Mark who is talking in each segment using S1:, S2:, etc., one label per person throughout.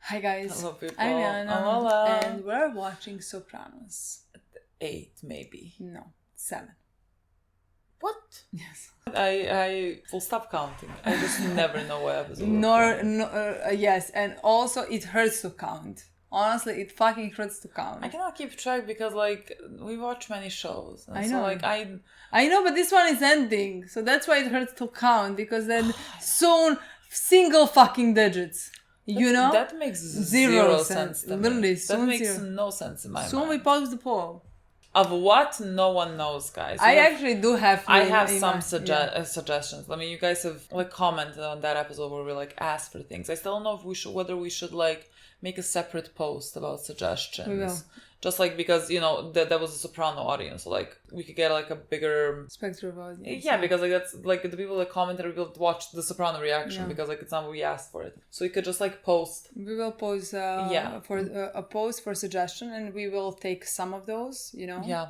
S1: Hi guys,
S2: Hello people.
S1: I'm Milena,
S2: Lola.
S1: and we're watching Sopranos.
S2: 8 maybe.
S1: No, 7.
S2: What?
S1: Yes.
S2: I will stop counting. I just never know what episode.
S1: Yes, and also it hurts to count. Honestly, it fucking hurts to count.
S2: I cannot keep track because we watch many shows. And
S1: I know.
S2: I
S1: know, but this one is ending, so that's why it hurts to count, because then soon single fucking digits.
S2: That makes zero sense to me.
S1: Literally,
S2: that makes no sense in my mind.
S1: Soon we pause the poll.
S2: Of what? No one knows, guys.
S1: I actually do have.
S2: I have some suggestions. I mean, you guys have commented on that episode where we asked for things. I still don't know if whether we should make a separate post about suggestions.
S1: We will.
S2: Just because that was a Soprano audience, so we could get a bigger
S1: spectrum of audience.
S2: Yeah, because that's the people that commented will watch the Soprano reaction because it's not what we asked for it. So we could just post.
S1: We will post for a post for suggestion, and we will take some of those.
S2: Yeah.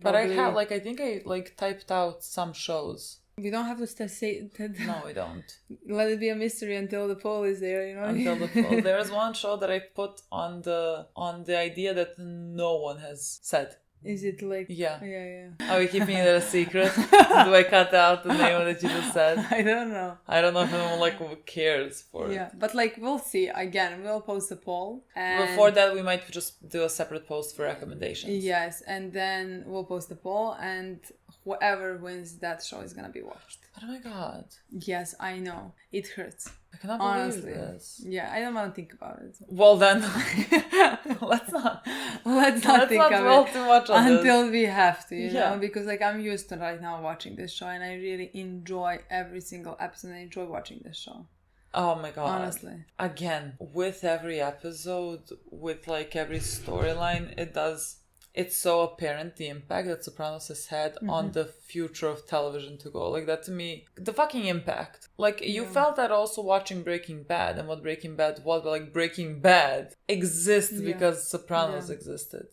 S1: But
S2: I think I typed out some shows.
S1: We don't have to say that.
S2: No, we don't.
S1: Let it be a mystery until the poll is there,
S2: Until the poll. There's one show that I put on the idea that no one has said.
S1: Is it
S2: Yeah.
S1: Yeah.
S2: Are we keeping it a secret? Do I cut out the name that you just said?
S1: I don't know.
S2: I don't know if anyone cares for it.
S1: Yeah, but we'll see. Again, we'll post a poll. And
S2: before that, we might just do a separate post for recommendations.
S1: Yes, and then we'll post the poll, and whoever wins that show is gonna be watched.
S2: Oh my god.
S1: Yes, I know. It hurts.
S2: I cannot believe this.
S1: Yeah, I don't want to think about it.
S2: Well then, let's not
S1: think
S2: dwell too much on
S1: until we have to, you know, because I'm used to right now watching this show, and I really enjoy every single episode. I enjoy watching this show.
S2: Oh my god.
S1: Honestly.
S2: Again, with every episode, with every storyline, it's so apparent the impact that Sopranos has had on the future of television to go. That to me, the fucking impact. You felt that also watching Breaking Bad and what Breaking Bad was, but Breaking Bad exists because Sopranos existed,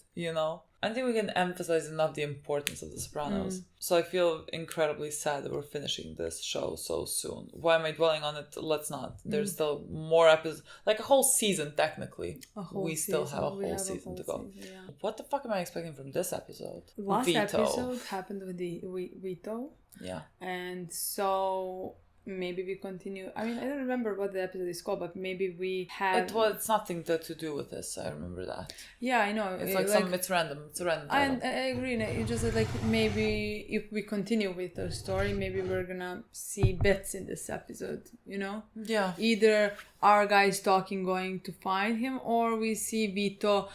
S2: I think we can emphasize enough the importance of the Sopranos. So I feel incredibly sad that we're finishing this show so soon. Why am I dwelling on it? Let's not. There's still more episodes. A whole season, technically. We still have a whole season to go.
S1: Season, yeah.
S2: What the fuck am I expecting from this episode?
S1: Last
S2: Vito.
S1: episode happened with Vito.
S2: Yeah.
S1: And so maybe we continue. I mean, I don't remember what the episode is called, but maybe we have...
S2: It's nothing to do with this. I remember that.
S1: Yeah, I know.
S2: It's it's random. It's random.
S1: I agree. It's just that maybe if we continue with the story, maybe we're gonna see bits in this episode,
S2: Yeah.
S1: Either our guys talking going to find him, or we see Vito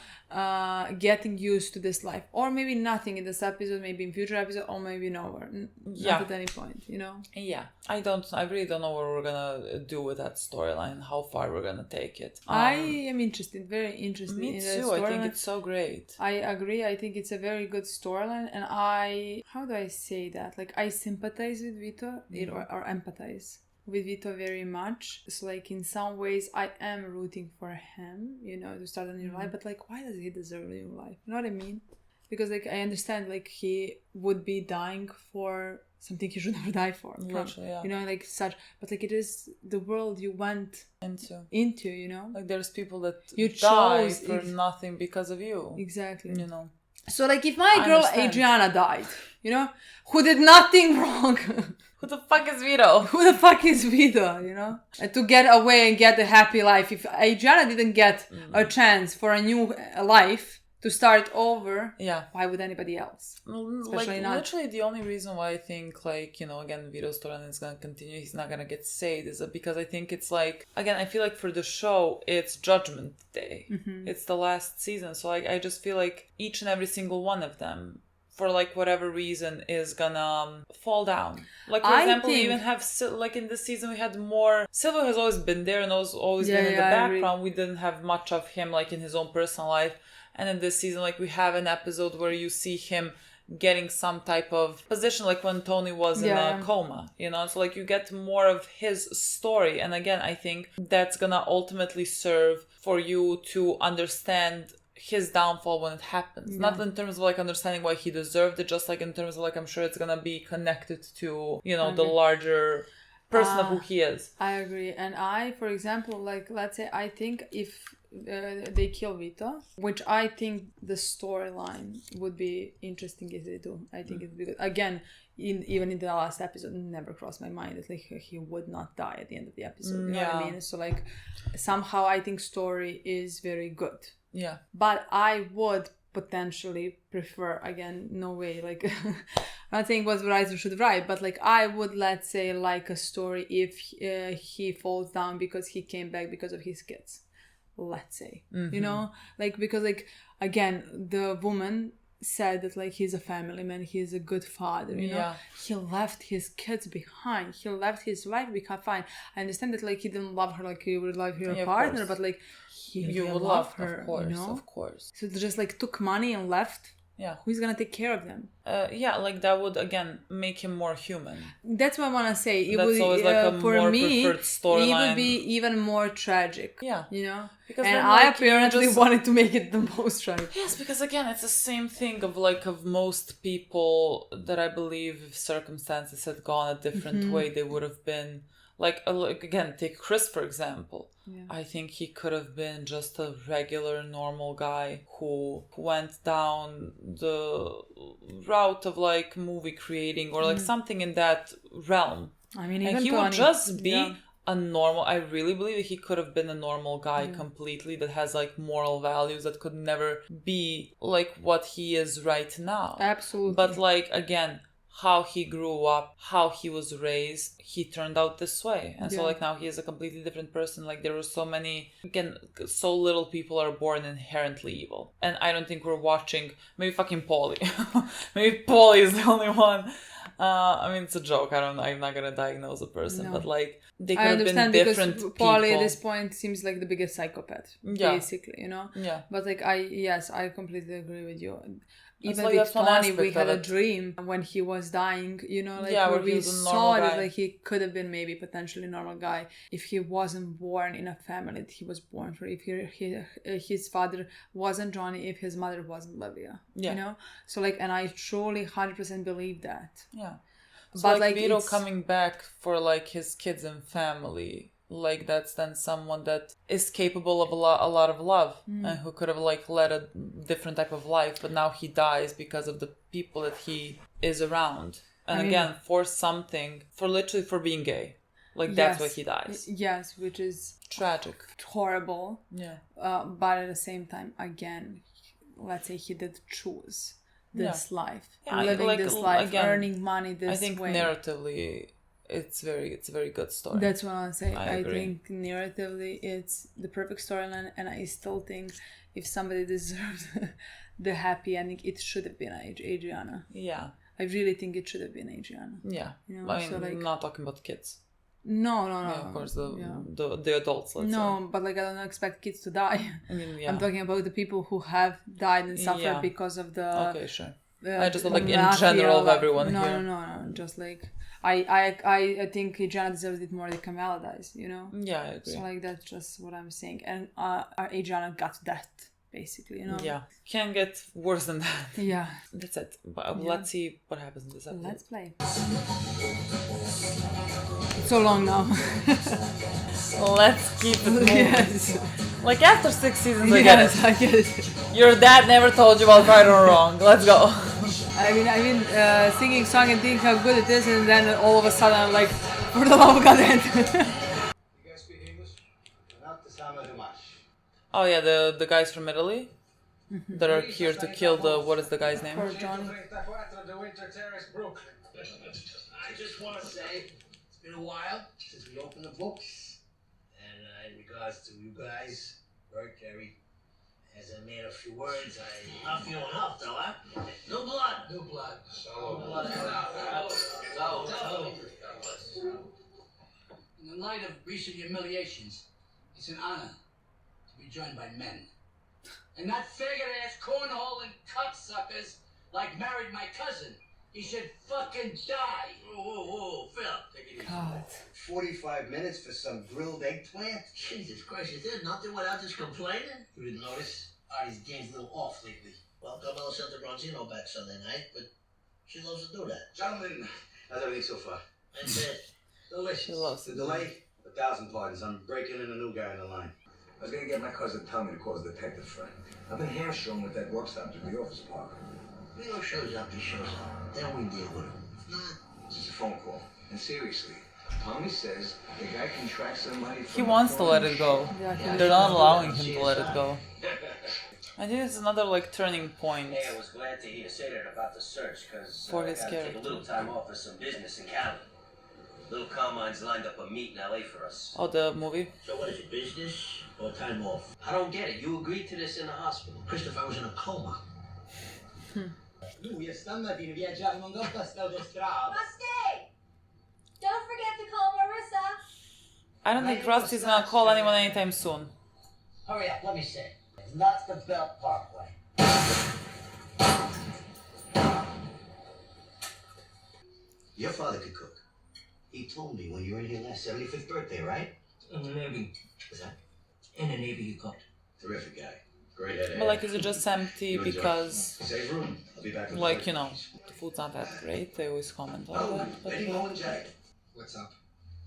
S1: getting used to this life, or maybe nothing in this episode, maybe in future episode, or maybe nowhere, not at any point,
S2: Yeah, I really don't know what we're gonna do with that storyline, how far we're gonna take it.
S1: I am interested, very interested.
S2: Me
S1: in
S2: too.
S1: that storyline.
S2: I think it's so great.
S1: I agree. I think it's a very good storyline, and how do I say that? I sympathize with Vito, or empathize with Vito very much. So in some ways I am rooting for him, to start a new life, but why does he deserve a new life? You know what I mean? Because I understand he would be dying for something he should never die for.
S2: Literally, yeah.
S1: Such, but it is the world you went into,
S2: there's people that
S1: you
S2: die
S1: chose
S2: for nothing because of you.
S1: Exactly.
S2: So
S1: if my girl Adriana died, who did nothing wrong.
S2: Who the fuck is Vito?
S1: Who the fuck is Vito, And to get away and get a happy life. If Adriana didn't get a chance for a new life to start over, why would anybody else? Especially not.
S2: Literally the only reason why I think again, Vito's storyline is gonna continue, he's not gonna get saved, is because I think it's again, I feel for the show it's Judgment Day. It's the last season, so I just feel each and every single one of them, for whatever reason, is gonna fall down. For example, we even have in this season we had more. Silvio has always been there and always been in the background. We didn't have much of him in his own personal life. And in this season, we have an episode where you see him getting some type of position, when Tony was in a coma, So you get more of his story. And again, I think that's gonna ultimately serve for you to understand his downfall when it happens. Not in terms of understanding why he deserved it, just in terms of I'm sure it's gonna be connected to, the larger person of who he is.
S1: I agree. And for example, like, let's say, I think if they kill Vito, which I think the storyline would be interesting if they do. I think it'd be good. Again, even in the last episode, it never crossed my mind that like he would not die at the end of the episode. You know what I mean? So like, somehow I think story is very good.
S2: Yeah.
S1: But I would potentially prefer, again, no way, like, I'm not saying what writer should write, but like, I would, let's say, like a story if he falls down because he came back because of his kids. Let's say, you know, like, because like, again, the woman said that like he's a family man, he's a good father, you know. He left his kids behind, he left his wife behind. I understand that like he didn't love her like he would love your partner, but like you would love her,
S2: of course,
S1: you know?
S2: Of course.
S1: So they just like took money and left. Who's gonna take care of them?
S2: Like that would again make him more human.
S1: That's what I want to say. It
S2: That's
S1: would,
S2: always like a
S1: for
S2: more
S1: me,
S2: preferred storyline.
S1: it would be even more tragic.
S2: Yeah,
S1: you know.
S2: Because
S1: and
S2: then,
S1: I
S2: like,
S1: apparently wanted to make it the most tragic.
S2: Yes, because again, it's the same thing of most people that I believe if circumstances had gone a different way, they would have been like again, take Chris for example. I think he could have been just a regular normal guy who went down the route of like movie creating or like something in that realm.
S1: I mean,
S2: and he would just be a normal, I really believe that he could have been a normal guy completely that has like moral values that could never be like what he is right now.
S1: Absolutely.
S2: But like, again, how he grew up, how he was raised, he turned out this way. And so like now he is a completely different person. Like there were so many, again, so little people are born inherently evil. And I don't think we're watching, maybe fucking Paulie. Maybe Paulie is the only one. I mean, it's a joke. I'm not going to diagnose a person, but like they could have been different people.
S1: Paulie at this point seems like the biggest psychopath, basically, you know?
S2: Yeah.
S1: But like, I completely agree with you. Even
S2: like
S1: with Tony, we had a
S2: it.
S1: dream when he was dying, you know, like
S2: where
S1: we
S2: he was a
S1: saw
S2: normal
S1: that
S2: guy.
S1: like he could have been maybe potentially a normal guy if he wasn't born in a family that he was born for, if his father wasn't Johnny, if his mother wasn't Livia, you know? So like, and I truly 100% believe that.
S2: Yeah. So
S1: but
S2: like Vito coming back for like his kids and family, like that's then someone that is capable of a lot of love and who could have like led a different type of life, but now he dies because of the people that he is around. And again, for literally for being gay. Like that's why he dies.
S1: Yes, which is
S2: tragic.
S1: Horrible.
S2: Yeah.
S1: But at the same time, again, let's say he did choose this life. Living this life, again, earning money this way.
S2: I think narratively it's a very good story.
S1: That's what I want to say. I
S2: agree.
S1: think narratively it's the perfect storyline, and I still think if somebody deserves the happy ending, it should have been Adriana.
S2: Yeah.
S1: I really think it should have been Adriana.
S2: Yeah.
S1: You know?
S2: I mean,
S1: so like,
S2: I'm not talking about kids.
S1: No.
S2: Yeah, of course, the adults, let's say.
S1: No, but like I don't expect kids to die.
S2: I mean,
S1: I'm talking about the people who have died and suffered because of the...
S2: Okay, sure. I just thought like in general of everyone here.
S1: No. Just like... I think Adriana deserves it more than Kamala dies, you know?
S2: Yeah, I agree.
S1: So like that's just what I'm saying. And Adriana got that, basically, you know?
S2: Yeah. Can't get worse than that.
S1: Yeah.
S2: That's it. But let's see what happens in this episode.
S1: Let's play. It's so long now.
S2: Let's keep it moving.
S1: Yes.
S2: Like after 6 seasons, I get it.
S1: I get it.
S2: Your dad never told you about right or wrong. Let's go.
S1: I mean, singing song and thinking how good it is, and then all of a sudden I'm like, for the love of God, end.
S3: You guys speak English? Not to sound too much.
S2: Oh yeah, the guys from Italy that are here to kill what is the guy's name?
S1: Poor Johnny.
S3: I just want to say, it's been a while since we opened the books. And in regards to you guys, Bert, Jerry, as I made a few words, I'm not feeling up though, huh? New blood. New blood. New blood.
S4: In the light of recent humiliations, it's an honor to be joined by men. And not faggot-ass cornhole and cocksuckers like married my cousin. He should fucking die.
S3: Whoa, Phil, take it easy.
S1: God.
S3: 45 minutes for some grilled eggplant? Jesus Christ, is there nothing without just complaining? You didn't notice? Artie's game's a little off lately. Well, Carmela sent the Bronzino back Sunday night, but she loves to do that. Gentlemen, how's everything so far? And Delicious.
S2: She loves
S3: The
S2: it.
S3: delay? 1,000 pardons. I'm breaking in a new guy on the line.
S5: I was gonna get my cousin Tommy to call his detective friend. I've been hamstrung with that work stop at the office park.
S3: Vito shows up, he shows up. Then we deal with him. If not,
S5: It's just a phone call. And seriously, Tommy says the guy can track somebody
S2: He
S5: from
S2: wants to let it go.
S1: Yeah,
S2: They're not allowing him to let it go. I think it's another like turning point.
S6: Hey, I was glad to hear you say that about the search, because
S2: For
S6: I
S2: his
S6: gotta take a
S2: character.
S6: little time off for some business in Cali. Little Carmine's lined up a meet in LA for us.
S2: Oh, the movie.
S3: so what is it, business or time off?
S6: I don't get it. You agreed to this in the hospital.
S3: Christopher, I was in a coma.
S4: Lui è stamattina viaggiare in questa autostrada.
S7: Rusty! Don't forget to call Marissa.
S2: I don't think Rusty's gonna call anyone anytime soon.
S4: Hurry up, let me see. Not the Belt Parkway.
S3: Your father could cook. He told me when you were in here last, 75th birthday, right?
S4: In the Navy.
S3: Was that?
S4: In the Navy, you cooked.
S3: Terrific guy. Great head.
S2: But like, is it just empty
S3: You enjoy.
S2: because,
S3: Save room. I'll be back.
S2: like, you know, the food's not that great? They always comment on
S3: Oh,
S2: that. But
S3: Benny Mo and Jack.
S5: What's up?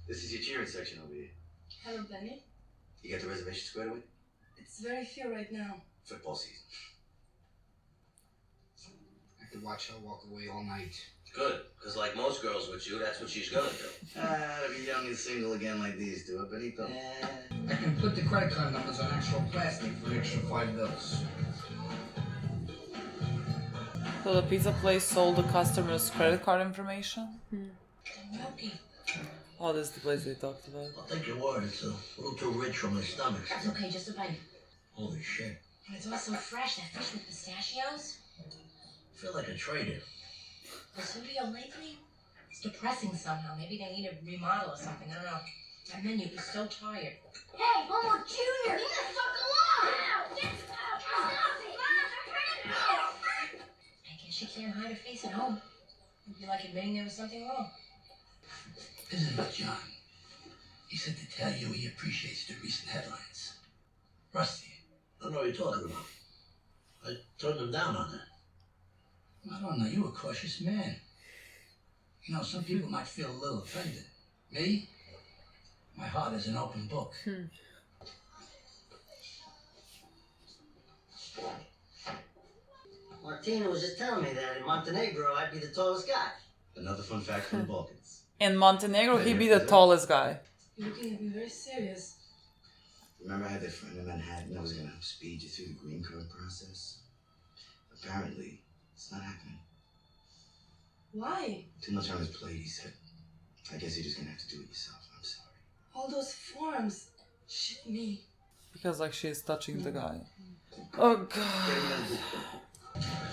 S3: This is your cheering section over here.
S7: Hello, Benny.
S3: You got the reservation squared away?
S7: It's very few right now.
S3: Football season.
S5: I could watch her walk away all night.
S6: Good, because like most girls with you, that's what she's gonna do.
S3: To be young and single again like these two, Benito.
S4: I can put the credit card numbers on actual plastic for an extra $5.
S2: So the pizza place sold the customer's credit card information?
S7: Milky.
S2: Oh, this is the place they talked about.
S3: I'll take your word, it's a little too rich for my stomach.
S7: It's okay, just a bite.
S3: Holy shit.
S7: But it's all so fresh, that fish with pistachios.
S3: I feel like a trader.
S7: Vesuvio lately? It's depressing somehow. Maybe they need a remodel or something. I don't know. My menu is so tired. Hey, Momo Jr. Leave the fuck alone! I guess she can't hide her face at home. It'd be like admitting there was something wrong.
S4: Isn't it, John? He said to tell you he appreciates the recent headlines. Rusty.
S3: I don't know what you're talking about. I turned him down on that.
S4: I don't know, you're a cautious man. You know, some people might feel a little offended. Me? My heart is an open book.
S3: Martina was just telling me that in Montenegro I'd be the tallest guy. Another fun fact from the Balkans.
S2: In Montenegro, he'd be the tallest guy.
S7: You're looking at me very serious.
S3: Remember I had that friend in Manhattan that was going to help speed you through the green card process? Apparently, it's not happening.
S7: Why?
S3: Too much on his plate, he said. I guess you're just going to have to do it yourself. I'm sorry.
S7: All those forms. Shit me.
S2: Because like she's touching the guy. Oh god.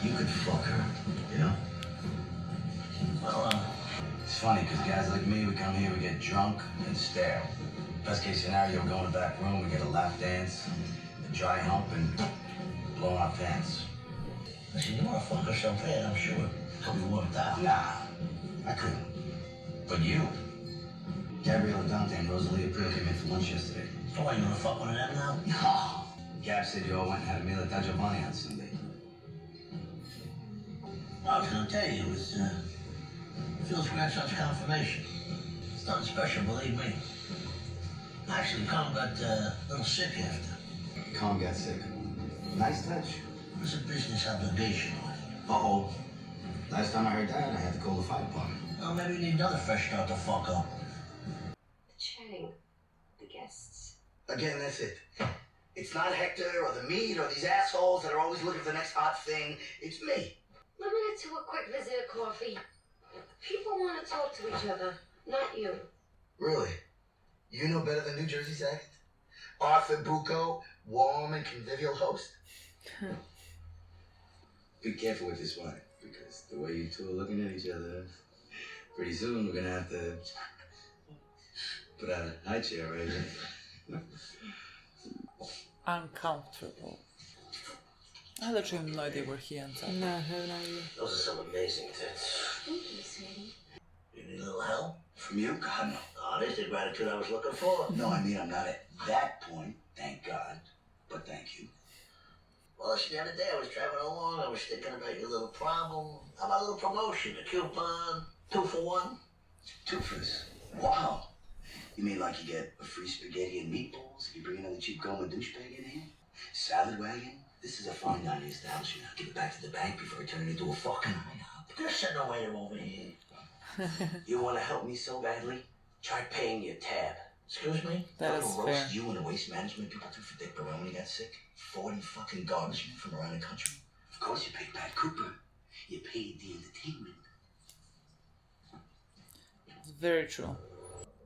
S3: You could fuck her, you know? Well, it's funny because guys like me, we come here, we get drunk and stare. Best case scenario, we go in the back room, we get a lap dance, a dry hump, and blow our pants. Listen, you want to fuck her so bad, I'm sure. Hope you worked out. Nah, I couldn't. But you. Gabriella Dante and Rosalia Prill came in for lunch yesterday. Oh, you want to fuck one of them now? No. Gab said you all went and had a meal at Da Giovanni on Sunday. I was going to tell you, it was Phil's grandson's confirmation. It's nothing special, believe me. Actually, Calm got a little sick after. Calm got sick. Nice touch. There's a business obligation on it. Uh-oh. Last time I heard that, I had to call the fire department. Well, maybe we need another fresh start to fuck up.
S7: The chatting. The guests.
S3: Again, that's it. It's not Hector or the meat or these assholes that are always looking for the next hot thing. It's me.
S7: Limit it to a quick visit of coffee. People want to talk to each other, not you.
S3: Really? You know better than New Jersey's act? Arthur Bucco, warm and convivial host? Be careful with this wine, because the way you two are looking at each other, pretty soon we're gonna have to put out a high chair right here.
S2: Uncomfortable. I literally have no idea where he ends up.
S1: No, I have no idea.
S3: Those are some amazing tits.
S7: Thank you, sweetie.
S3: You need a little help? From you? God, no. Oh, there's the gratitude I was looking for. No, I mean, I'm not at that point, thank God. But thank you. Well, listen, the other day I was driving along, I was thinking about your little problem. How about a little promotion, a coupon, 2 for 1? 2 for this. Wow. You mean like you get a free spaghetti and meatballs if you bring another cheap Goma douchebag in here? Salad wagon? This is a fine dining establishment. I'll give it back to the bank before I turn it into a fucking IHOP. There's no waiter over here. You want to help me so badly? Try paying your tab. Excuse me?
S2: That is
S3: roast
S2: fair.
S3: you and the waste management people too for Dick Barone when he got sick? 40 fucking garbage men from around the country? Of course you paid Pat Cooper. You paid the entertainment.
S2: It's very true.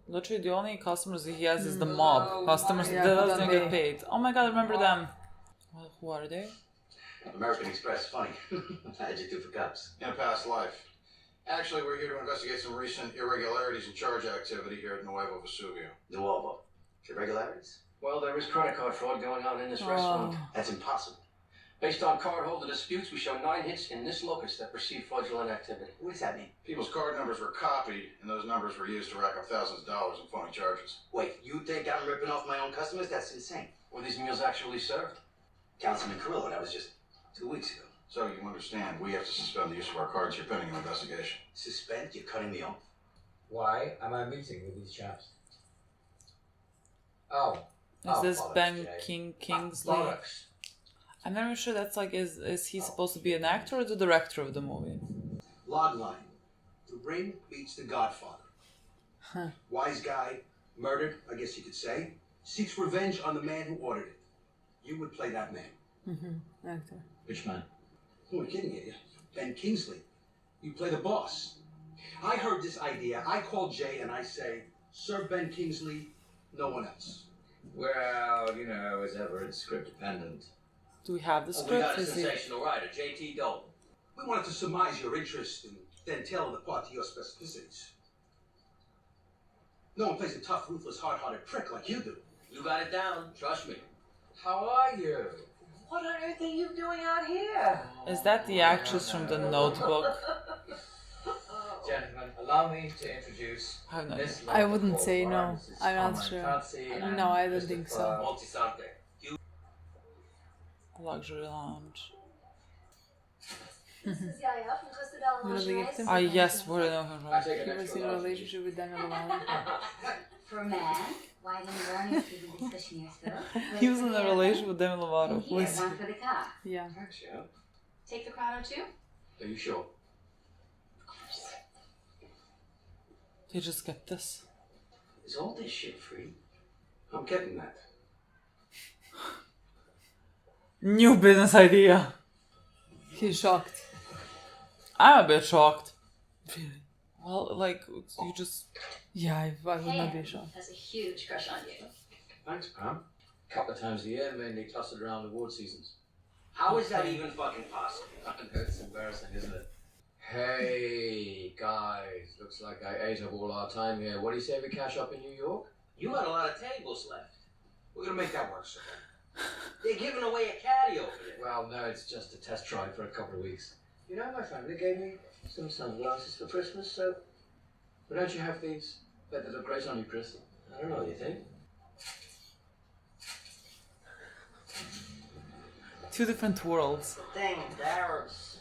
S2: Literally, the only customers he has is the mob. Customers
S1: Yeah,
S2: that
S1: who
S2: doesn't
S1: don't
S2: get
S1: pay.
S2: paid. Oh my god, I remember them. Well, who are they?
S3: American Express, funny. How'd you do for cops?
S8: In a past life. Actually, we're here to investigate some recent irregularities in charge activity here at Nuovo, Vesuvio.
S3: Nuovo. Irregularities?
S4: Well, there is credit card fraud going on in this restaurant.
S3: That's impossible.
S4: Based on cardholder disputes, we show 9 hits in this locus that perceive fraudulent activity.
S3: What does that mean?
S8: People's card numbers were copied, and those numbers were used to rack up thousands of dollars in phony charges.
S3: Wait, you think I'm ripping off my own customers? That's insane.
S4: Were these meals actually served?
S3: Councilman Carrillo, that was just 2 weeks ago.
S8: So you understand, we have to suspend the use of our cards here pending an investigation.
S3: Suspend? You're cutting me off.
S9: Why am I meeting with these chaps? Oh.
S2: Is this
S9: bollocks,
S2: Ben
S9: Jay.
S2: Kingsley?
S9: Bollocks.
S2: I'm not really sure that's like, is he supposed to be an actor or the director of the movie?
S10: Logline. The Ring meets The Godfather. Wise guy, murdered, I guess you could say, seeks revenge on the man who ordered it. You would play that man.
S1: Actor.
S9: Which man?
S10: Who are you kidding you? Ben Kingsley. You play the boss. I heard this idea. I call Jay and I say, Sir Ben Kingsley, no one else.
S9: Well, you know, as ever, it's script dependent.
S2: Do we have the
S6: We
S2: script?
S6: got a
S2: Is he...
S6: sensational writer, J.T. Dalton.
S10: We wanted to surmise your interest and then tailor the part to your specificities. No one plays a tough, ruthless, hard-hearted prick like you do.
S6: You got it down, trust me.
S9: How are you? What on earth are you doing out here?
S2: Is that the actress from The Notebook?
S9: Gentlemen, allow me to introduce
S2: I have no
S9: this
S1: I
S9: local
S1: wouldn't say no.
S9: bar. This is
S1: I'm not
S9: Carmine
S1: sure.
S9: Tazzi and
S1: No, I don't think so.
S9: Christopher-
S6: Multisante.
S2: Luxury lounge.
S7: This is Yaya from Costa del
S1: Really
S7: Lingerie.
S1: get him?
S2: Ah, yes, we're in a
S9: I take
S1: He
S9: an
S1: was
S9: extra
S1: in a
S9: large.
S1: relationship with Daniel Lola.
S7: For a man, why didn't you learn if you did this years
S2: He was in a relationship with Demi Lovato.
S7: Here,
S2: Was
S7: one for the car.
S1: Yeah.
S9: Thanks, yeah.
S7: Take the chrono too?
S9: Are you sure?
S2: they just get this?
S3: Is all this shit free?
S10: I'm getting that.
S2: New business idea.
S1: He's shocked.
S2: I'm a bit shocked. Really? Well, like, you just...
S1: Yeah, I would not be shocked.
S7: Has a huge crush on you.
S9: Thanks, Pam. A couple of times a year, mainly clustered around award seasons.
S6: How is that even fucking possible?
S9: I know it's embarrassing, isn't it? Hey, guys. Looks like I ate up all our time here. What do you say we cash up in New York?
S6: You got a lot of tables left.
S10: We're gonna make that work, sir.
S6: They're giving away a caddy over there.
S9: Well, no, it's just a test drive for a couple of weeks. You know, my family gave me some sunglasses for Christmas, so... Why don't you have these? Bet they look great on you, Chris.
S3: I don't know, you think?
S2: Two different worlds.
S3: Thing, Darrell's.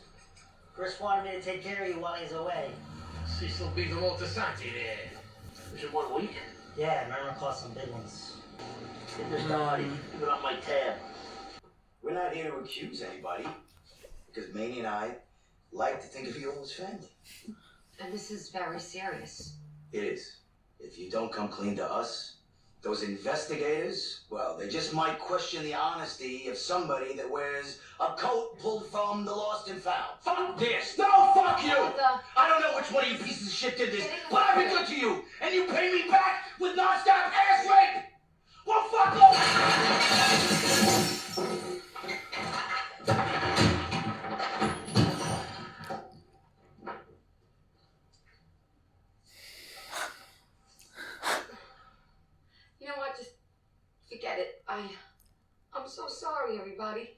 S3: Chris wanted me to take care of you while he's away.
S4: Cecil B. the Multisanti there.
S3: Was it 1 week? Yeah, remember caught some big ones. Get this done, keep it on my tab. We're not here to accuse anybody, because Maney and I like to think of you all as family.
S7: And this is very serious.
S3: It is. If you don't come clean to us, those investigators, well, they just might question the honesty of somebody that wears a coat pulled from the lost and found. Fuck this! No, fuck you! I don't know which one of you pieces of shit did this, but I've been good to you, and you pay me back with non-stop ass rape! Well, fuck off!
S7: You know what? Just forget it. I'm so sorry, everybody.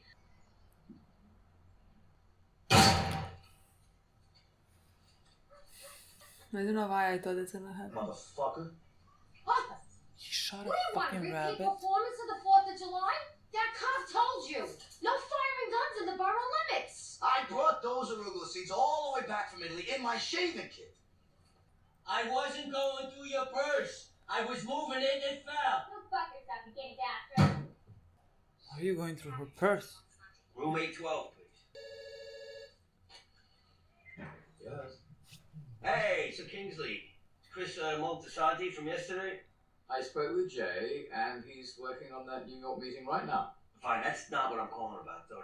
S1: I don't know why I thought it's gonna happen.
S3: Motherfucker.
S7: What?
S2: He shot
S7: What do
S2: a
S7: you want?
S2: fucking
S7: Repeat
S2: rabbit.
S7: performance of the 4th of July? That cop told you. No firing guns in the borough limits.
S3: I brought those arugula seeds all the way back from Italy in my shaving kit.
S6: I wasn't going through your purse. I was moving it and it fell.
S7: Go fuck yourself, you gay bastard.
S2: Are you going through her purse?
S6: Room 812, please.
S9: Yes.
S6: Hey, Sir Kingsley. Chris Montesanti from yesterday?
S9: I spoke with Jay, and he's working on that New York meeting right now.
S6: Fine, that's not what I'm calling about, though.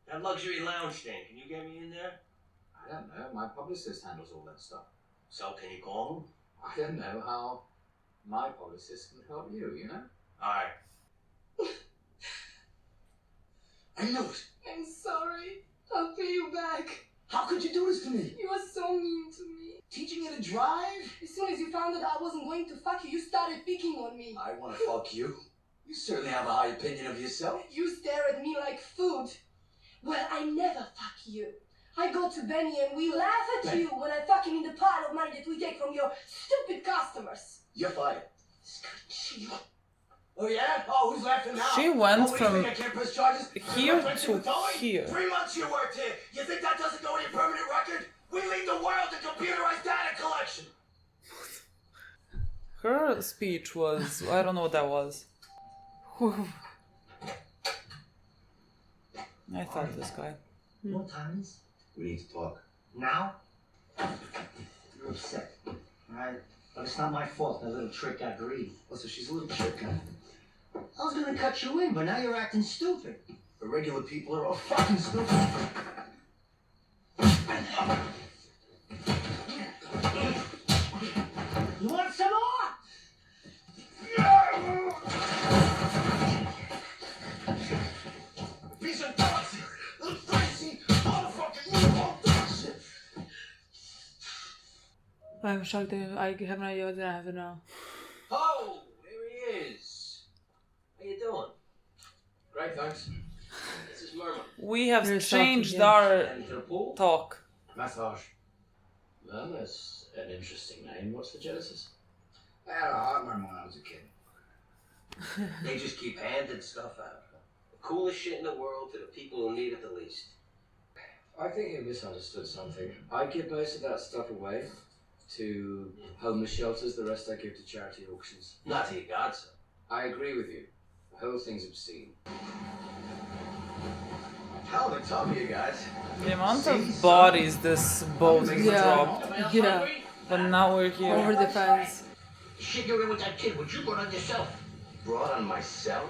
S6: That luxury lounge thing. Can you get me in there?
S9: I don't know. My publicist handles all that stuff.
S6: So, can you call him?
S9: I don't know how my publicist can help you, you know?
S6: All right.
S10: I knew it.
S11: I'm sorry. I'll pay you back.
S10: How could you do this to me?
S11: You were so mean to me.
S10: Teaching you to drive?
S11: As soon as you found out I wasn't going to fuck you, you started picking on me.
S10: I want to fuck you. You certainly have a high opinion of yourself.
S11: You stare at me like food. Well, I never fuck you. I go to Benny and we laugh at
S10: Benny.
S11: you when I fuck him in the pile of money that we take from your stupid customers.
S10: You're fired.
S11: Scotchy.
S10: Oh yeah? Oh, who's laughing now?
S2: She went
S10: what do you
S2: from
S10: think, I can't press charges?
S2: here
S10: My friendship
S2: to
S10: with Tony?
S2: here.
S10: 3 months you worked here. You think that doesn't go in your permanent record? We lead the world in computerized data collection.
S2: Her speech was... I don't know what that was. Whew. I thought this guy.
S3: You know what time it is?
S10: We need to talk.
S3: Now? You're upset, alright? But it's not my fault that little trick got greedy.
S10: Oh, so she's a little trick, huh?
S3: I was gonna cut you in, but now you're acting stupid.
S10: The regular people are all fucking stupid.
S3: You want some more?
S10: Piece of dog shit. Little crazy motherfucking little dog shit.
S1: I'm shocked. I have no idea what I have now.
S6: Oh, there he is. How you doing?
S9: Great, thanks.
S6: This is Murmur.
S2: We have
S1: You're
S2: changed
S1: shocking,
S2: our
S6: And to the pool?
S2: talk.
S9: Massage.
S12: Well, that's an interesting name. What's the genesis?
S10: I had a heart murmur when I was a kid.
S6: They just keep handing stuff out. The coolest shit in the world to the people who need it the least.
S12: I think you misunderstood something. I give most of that stuff away to homeless shelters. The rest I give to charity auctions.
S6: Not to your godson.
S12: I agree with you. The whole thing's obscene.
S10: Hell of a tub, you guys.
S2: The amount of bodies this boat dropped.
S1: Yeah.
S2: But now we're here.
S1: Over the fence.
S3: Shit you're in with that kid, what you brought on yourself?
S10: Brought on myself?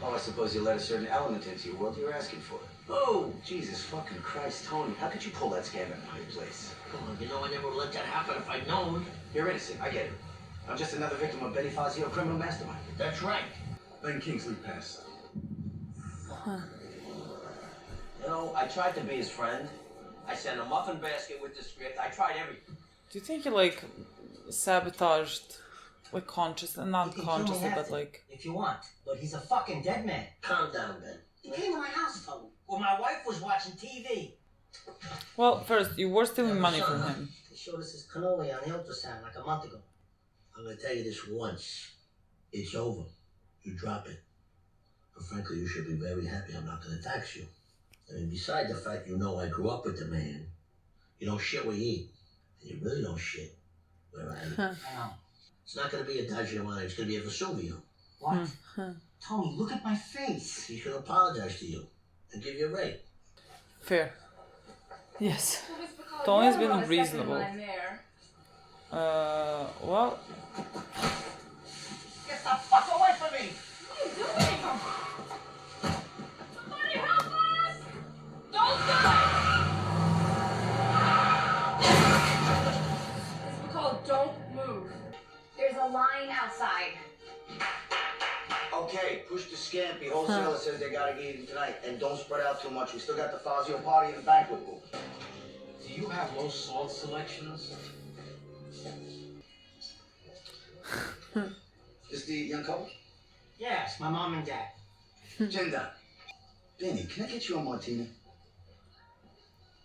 S10: Oh, I suppose you let a certain element into your world. You're asking for it. Oh, Jesus fucking Christ, Tony. How could you pull that scam at my place?
S3: Come on, you know I never would let that happen if I'd known.
S10: You're innocent. I get it. I'm just another victim of Benny Fazio, criminal mastermind.
S3: That's right.
S5: Ben Kingsley passed.
S6: You know, I tried to be his friend. I sent a muffin basket with the script. I tried everything.
S2: Do you think he like sabotaged, like consciously, not
S3: You
S2: consciously,
S3: only have
S2: but
S3: to,
S2: like
S3: if you want, but he's a fucking dead man. Calm down, Ben. He came to my house, Tony. Well, my wife was watching TV.
S2: well, first you were stealing money from him.
S3: They showed us his cannoli on the ultrasound like a month ago. I'm gonna tell you this once. It's over. You drop it. But frankly, you should be very happy I'm not gonna tax you. I mean, besides the fact you know I grew up with the man, you don't shit where you eat. And you really don't shit where I eat. I know. It's not gonna be a Dagiamani, it's gonna be a Vesuvio. What? Tony, look at my face. He should apologize to you and give you a rate.
S2: Fair. Yes.
S11: Well,
S2: Tony's
S11: you're
S2: been
S11: a
S2: reasonable.
S11: second line there.
S2: Well,
S3: Get the fuck away from me!
S11: What are you doing? Somebody help us! Don't do it! It's called Don't Move.
S7: There's a line outside.
S10: Okay, push the scampi. Wholesaler says they gotta get it tonight. And don't spread out too much. We still got the Fazio party in the banquet room.
S9: Do you have low salt selections?
S10: Is the young couple?
S3: Yes, my mom and dad.
S10: Jinda. Benny, can I get you a martini?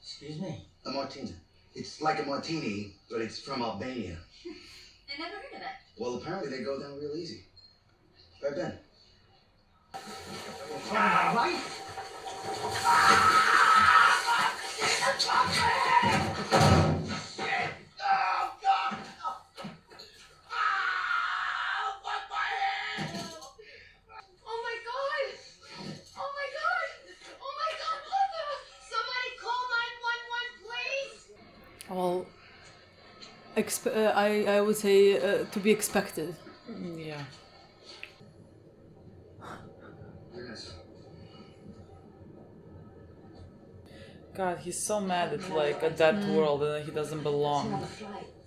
S3: Excuse me?
S10: A martini. It's like a martini, but it's from Albania.
S7: I never heard of it.
S10: Well, apparently they go down real easy. Right, Ben?
S3: Tony, my wife?
S1: I would say to be expected.
S2: Yeah.
S9: Yes.
S2: God, he's so mad at like at that world and that he doesn't belong.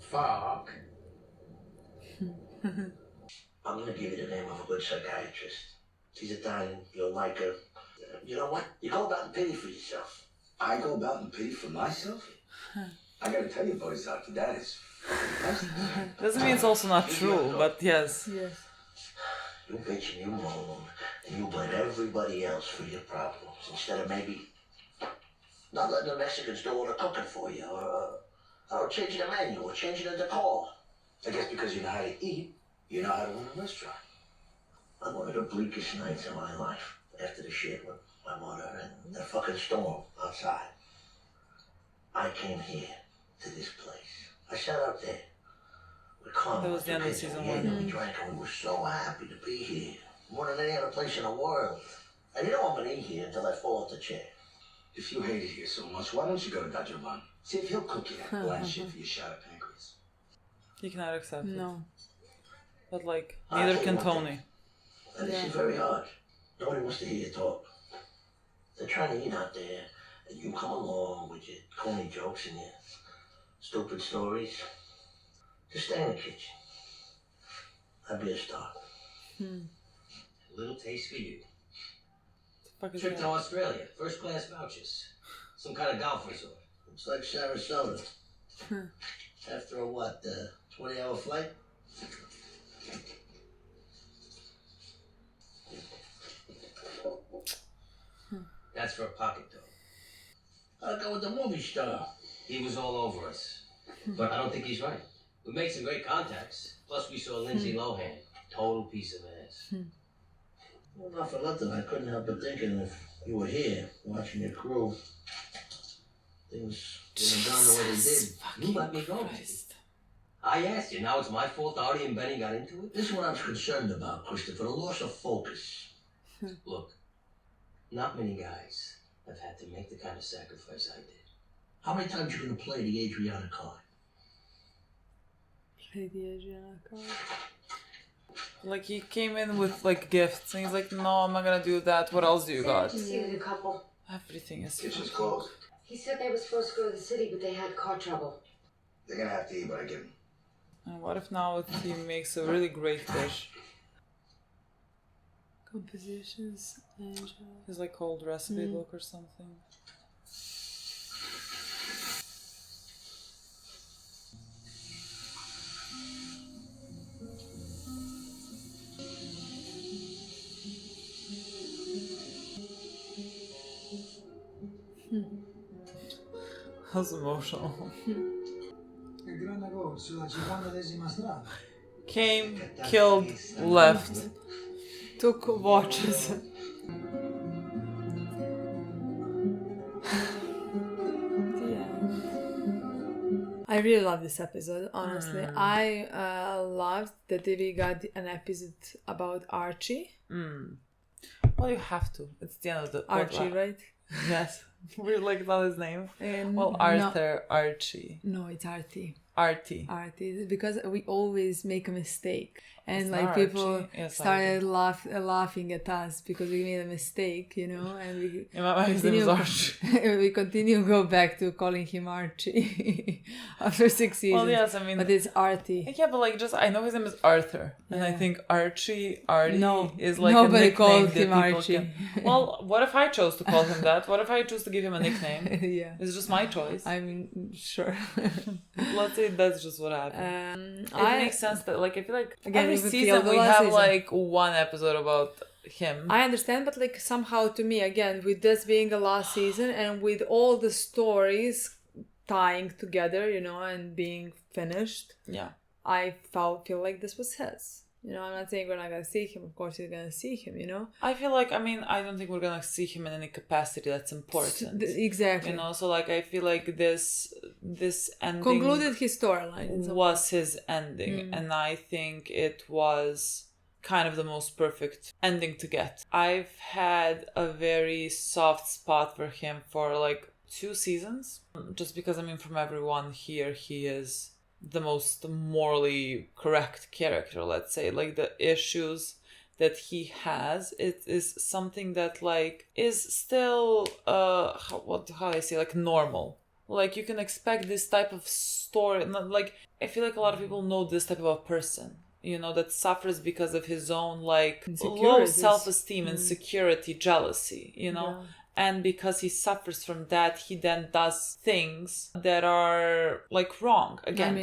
S9: Fuck.
S3: I'm gonna give you the name of a good psychiatrist. She's Italian. You'll like her. You know what? You go about and pity for yourself.
S5: I go about and pity for myself? I gotta tell you, boys, Artie, that is
S2: Doesn't mean it's also not true, but yes.
S1: Yes.
S3: You bitch and you moan and you blame everybody else for your problems instead of maybe not letting the Mexicans do all the cooking for you or changing the menu or changing the decor.
S5: I guess because you know how to eat, you know how to run a restaurant.
S3: On one of the bleakest nights of my life, after the shit with my mother and the fucking storm outside, I came here to this place. I sat up there with Carmen.
S2: That was the end of season 1.
S3: We drank and we were so happy to be here, more than any other place in the world. And you know I'm gonna eat here until I fall off the chair.
S5: If you hate it here so much, why don't you go to Dodger Run? See if he'll cook you that bland shit for your shot at pancreas.
S2: He cannot accept it.
S1: No.
S2: But like, neither can Tony.
S3: And this is very hard. Nobody wants to hear you talk. They're trying to eat out there, and you come along with your corny jokes and your stupid stories. Just stay in the kitchen. I'd be a star.
S6: A little taste for you.
S2: Fuck is
S6: Trip
S2: that?
S6: to Australia, first class vouchers. Some kind of golf resort.
S3: It's like Sarasota. After a 20-hour flight?
S6: That's for a pocket dog.
S3: I'll go with the movie star.
S6: He was all over us. But I don't think he's right. We made some great contacts. Plus we saw Lindsay Lohan. Total piece of ass.
S3: Well, not for nothing. I couldn't help but thinking if you were here, watching your crew, things wouldn't have gone the way they did.
S6: You let me go. I asked you. Now it's my fault Artie and Benny got into it?
S3: This is what I'm concerned about, Christopher. The loss of focus.
S6: Look, not many guys have had to make the kind of sacrifice I did.
S3: How many times you gonna play the Adriana card?
S1: Play the Adriana card.
S2: Like, he came in with like gifts and he's like, no, I'm not gonna do that. What else do you got?
S7: Seated a couple.
S2: Everything is
S5: Kitchen's closed.
S7: He said they were supposed to go to the city, but they had car trouble.
S5: They're gonna have to eat what I give them.
S2: And what if now he makes a really great dish?
S1: Compositions, angel.
S2: It's like old recipe book or something. That's emotional. Came, killed, left.
S1: Took watches. I really love this episode, honestly. I loved that we got an episode about Archie.
S2: Well, you have to. It's the end of the...
S1: Archie, right?
S2: Yes. We're like, not his name. Well, Archie.
S1: No, it's Artie.
S2: Artie.
S1: Because we always make a mistake. And
S2: It's
S1: like
S2: not
S1: people
S2: Archie. Yes,
S1: started laughing at us because we made a mistake, you know, and we
S2: In my mind, his name is Archie.
S1: we continue to go back to calling him Archie after 6 seasons.
S2: Well, yes, I mean...
S1: But it's Artie.
S2: Yeah, but like, just, I know his name is Arthur. And I think Artie is like
S1: nobody
S2: a nickname
S1: called
S2: that
S1: him
S2: people
S1: Archie.
S2: can... Well, what if I chose to call him that? What if I choose to give him a nickname?
S1: Yeah.
S2: It's just my choice.
S1: I mean, sure.
S2: Let's say that's just what happened. It makes sense that, like, I feel like
S1: Again,
S2: every
S1: with
S2: season we
S1: Theodora
S2: have
S1: season.
S2: like one episode about him.
S1: I understand, but like somehow to me, again, with this being the last season and with all the stories tying together, you know, and being finished,
S2: Yeah.
S1: I feel like this was his. You know, I'm not saying we're not gonna see him. Of course, you're gonna see him. You know.
S2: I feel like, I mean, I don't think we're gonna see him in any capacity that's important.
S1: Exactly.
S2: You know, so like I feel like this ending
S1: concluded his storyline.
S2: Was his ending, and I think it was kind of the most perfect ending to get. I've had a very soft spot for him for like 2 seasons, just because I mean, from everyone here, he is the most morally correct character, let's say. Like, the issues that he has, it is something that, like, is still how I say, like, normal. Like, you can expect this type of story. Not, like, I feel like a lot of people know this type of a person, you know, that suffers because of his own, like, low self-esteem, insecurity, jealousy, you know.
S1: Yeah.
S2: And because he suffers from that, he then does things that are, like, wrong. Again,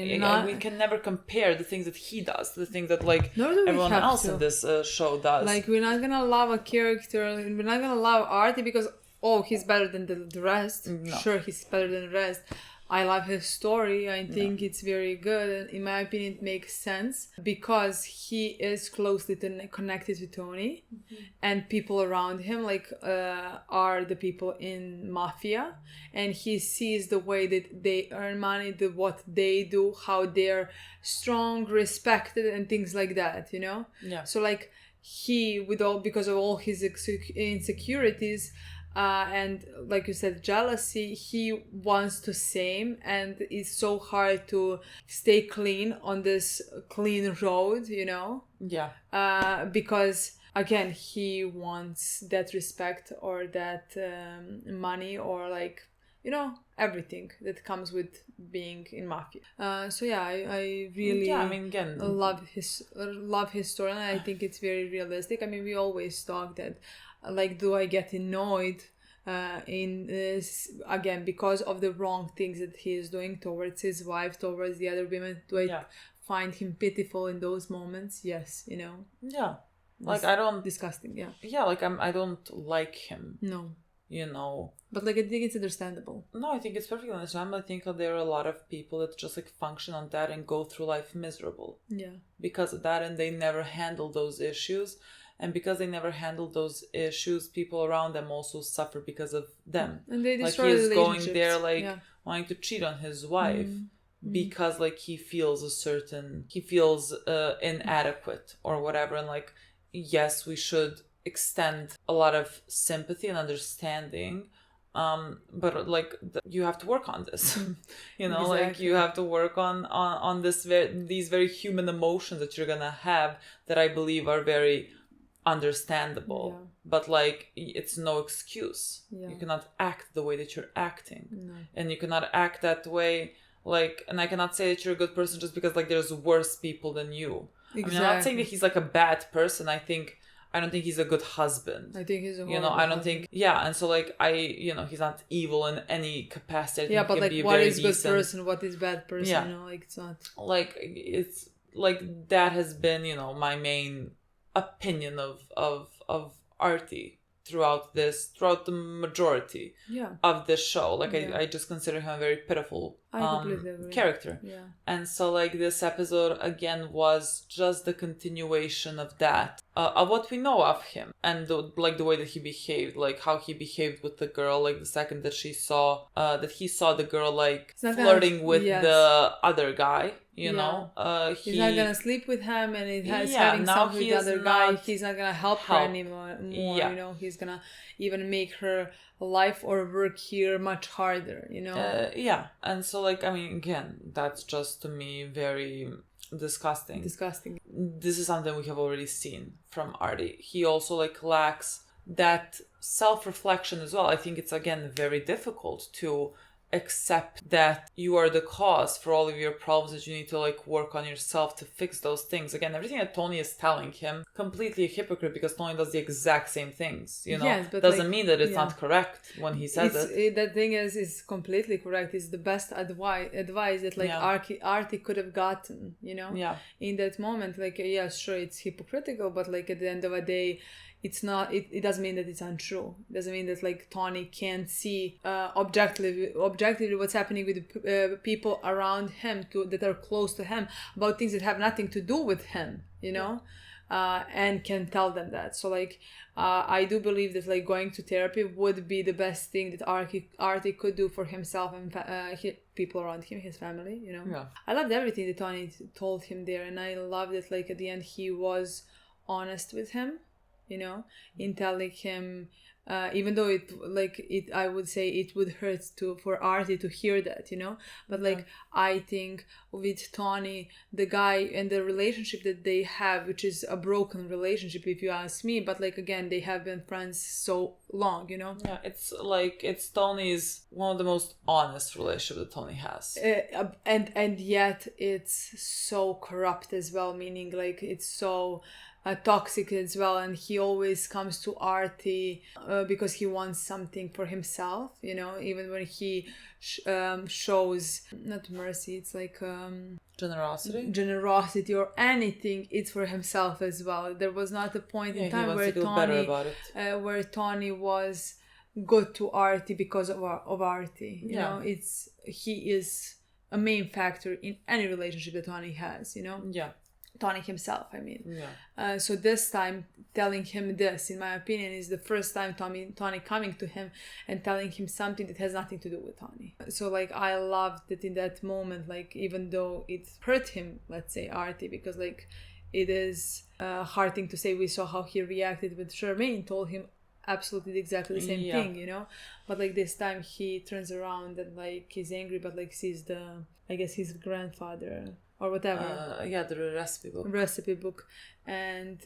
S2: we can never compare the things that he does to the things that, like, everyone else in this show does.
S1: Like, we're not gonna love a character, we're not gonna love Artie because, oh, he's better than the rest.
S2: No.
S1: Sure, he's better than the rest. I love his story. I think it's very good. And in my opinion, it makes sense because he is closely connected to Tony, and people around him, like, are the people in mafia, and he sees the way that they earn money, what they do, how they're strong, respected, and things like that, you know?
S2: Yeah.
S1: So, like, he, because of all his insecurities, and like you said, jealousy, he wants to same, and it's so hard to stay clean on this clean road, you know?
S2: Yeah.
S1: Because again, he wants that respect or that money, or, like, you know, everything that comes with being in mafia. So yeah, I really
S2: again,
S1: love his story, and I think it's very realistic. I mean, we always talk that, like, do I get annoyed in this, again, because of the wrong things that he is doing towards his wife, towards the other women? Do I find him pitiful in those moments? Yes, you know.
S2: Yeah. Like, I don't...
S1: Disgusting, yeah.
S2: Yeah, like, I don't like him.
S1: No.
S2: You know.
S1: But, like, I think it's understandable.
S2: No, I think it's perfectly understandable. I think there are a lot of people that just, like, function on that and go through life miserable.
S1: Yeah.
S2: Because of that, and they never handle those issues. And because they never handled those issues, people around them also suffer because of them.
S1: And they
S2: like,
S1: destroy
S2: he's going
S1: relationships.
S2: there, like, wanting to cheat on his wife because, like, he feels inadequate or whatever. And, like, yes, we should extend a lot of sympathy and understanding. But, like, you have to work on this, you know,
S1: Exactly.
S2: like, you have to work on these very human emotions that you're gonna have, that I believe are very understandable, but, like, it's no excuse. You cannot act the way that you're acting, and you cannot act that way, like, and I cannot say that you're a good person just because, like, there's worse people than you. Exactly. I mean, I'm not saying that he's, like, a bad person. I don't think he's a good husband.
S1: I think he's a
S2: I don't
S1: husband.
S2: think, and so, like, he's not evil in any capacity.
S1: Yeah, but, like, what is good person, what is bad person,
S2: yeah.
S1: you know, like, it's not...
S2: Like, it's, like, that has been, you know, my main opinion of Artie throughout the majority of this show. Like, I just consider him a very pitiful character.
S1: Yeah.
S2: And so, like, this episode again was just the continuation of that, of what we know of him, and the way that he behaved, like how he behaved with the girl, like the second that he saw the girl, like, flirting with the other guy. You know,
S1: he's not gonna sleep with him, and it has having something with the other guy. He's not gonna help her anymore. You know, he's gonna even make her life or work here much harder. You know.
S2: And so, like, I mean, again, that's just to me very disgusting. This is something we have already seen from Artie. He also, like, lacks that self-reflection as well. I think it's, again, very difficult to accept that you are the cause for all of your problems, that you need to, like, work on yourself to fix those things. Again, everything that Tony is telling him, completely a hypocrite, because Tony does the exact same things, you know.
S1: Yes, but
S2: doesn't
S1: like,
S2: mean that it's not correct when he says it.
S1: The thing is completely correct. It's the best advice that, like, Artie could have gotten, you know, in that moment. Like, yeah, sure, it's hypocritical, but, like, at the end of the day, it's not. It doesn't mean that it's untrue. It doesn't mean that, like, Tony can't see objectively what's happening with people around him that are close to him about things that have nothing to do with him, you know, and can tell them that. So, like, I do believe that, like, going to therapy would be the best thing that Artie could do for himself and people around him, his family, you know.
S2: Yeah.
S1: I loved everything that Tony told him there, and I loved that, like, at the end he was honest with him, you know, in telling him even though I would say it would hurt for Artie to hear that, you know. But like I think with Tony, the guy and the relationship that they have, which is a broken relationship if you ask me, but like again, they have been friends so long, you know.
S2: Yeah, it's Tony's one of the most honest relationships that Tony has,
S1: and yet it's so corrupt as well, meaning like it's so toxic as well, and he always comes to Artie because he wants something for himself, you know. Even when he shows not mercy, it's like generosity or anything, it's for himself as well. There was not a point in time where Tony was good to Artie because of Artie, you know. He is a main factor in any relationship that Tony has, you know. Tony himself, I mean. So this time, telling him this, in my opinion, is the first time Tony coming to him and telling him something that has nothing to do with Tony. So like I loved that in that moment, like even though it hurt him, let's say Artie, because like it is a hard thing to say. We saw how he reacted with Charmaine, told him absolutely exactly the same thing, you know. But like this time he turns around and like he's angry, but like sees his grandfather or whatever.
S2: The
S1: recipe book, and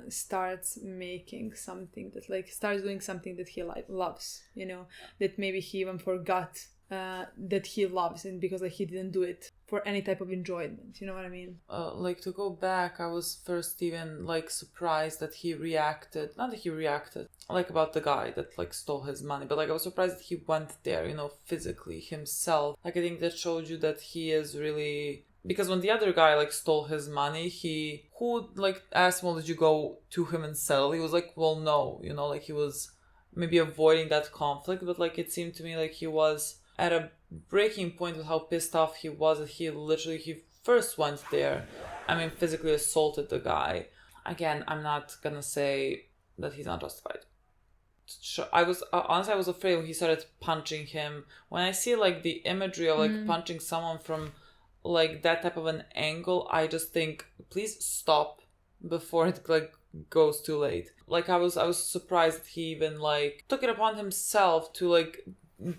S1: starts making something that like starts doing something that he loves, you know, that maybe he even forgot that he loves, and because like he didn't do it for any type of enjoyment, you know what I mean.
S2: Like to go back, I was first even like surprised that he reacted, not that he reacted like about the guy that like stole his money, but like I was surprised that he went there, you know, physically himself. Like I think that showed you that he is really, because when the other guy like stole his money, who like asked him, well, did you go to him and settle? He was like, well, no, you know, like he was maybe avoiding that conflict, but like it seemed to me like he was at a breaking point with how pissed off he was that he first went there, I mean, physically assaulted the guy. Again, I'm not gonna say that he's not justified. I was honestly, I was afraid when he started punching him. When I see like the imagery of like punching someone from like that type of an angle, I just think, please stop before it like goes too late. Like I was surprised that he even like took it upon himself to like